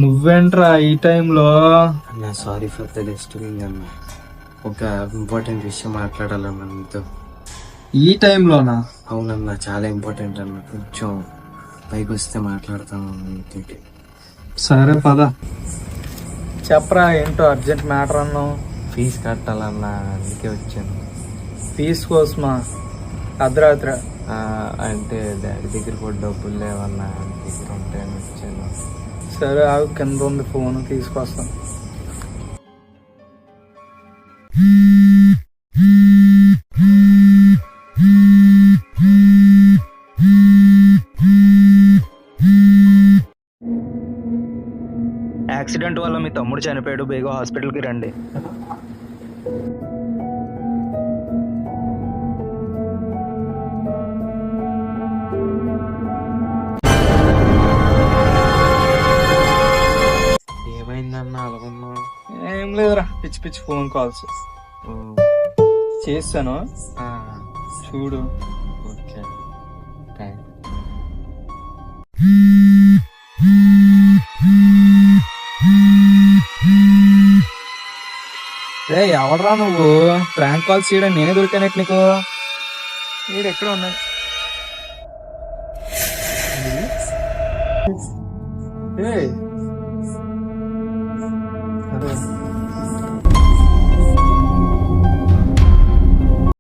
నువ్వేంట్రా ఈ టైంలో? అన్నా సారీ ఫర్ ద డిస్టర్బింగ్ అన్న. ఒక ఇంపార్టెంట్ విషయం మాట్లాడాలన్నా మీతో. ఈ టైంలోనా? అవునన్నా, చాలా ఇంపార్టెంట్ అన్న. కొంచెం పైకి వస్తే మాట్లాడతాను మీతో. సరే పద. చెప్పరా, ఏంటో అర్జెంట్ మ్యాటర్ అన్నావు. ఫీజు కట్టాలన్నా, అందుకే వచ్చాను. ఫీజు కోసమా? అర్ధరాత్రి? అంటే డాడీ దగ్గర కూడా డబ్బులు లేవన్నా, దగ్గర ఉంటాయని వచ్చాను. సరే ఆగు, కింద ఉంది ఫోన్, తీసుకొస్తాను. యాక్సిడెంట్ వల్ల మీ తమ్ముడు చనిపోయాడు, బేగా హాస్పిటల్కి రండి. ఏమైందన్నా అలాగన్నా? ఏం లేదురా, పిచ్చి పిచ్చి ఫోన్ కాల్స్ చేస్తాను, చూడు. ఓకే. రే ఎవడరా నువ్వు? ప్రాంక్ కాల్స్ చేయడం నేనే దొరికానట్టు నీకు. వీడు ఎక్కడ ఉన్నాడు? ఏ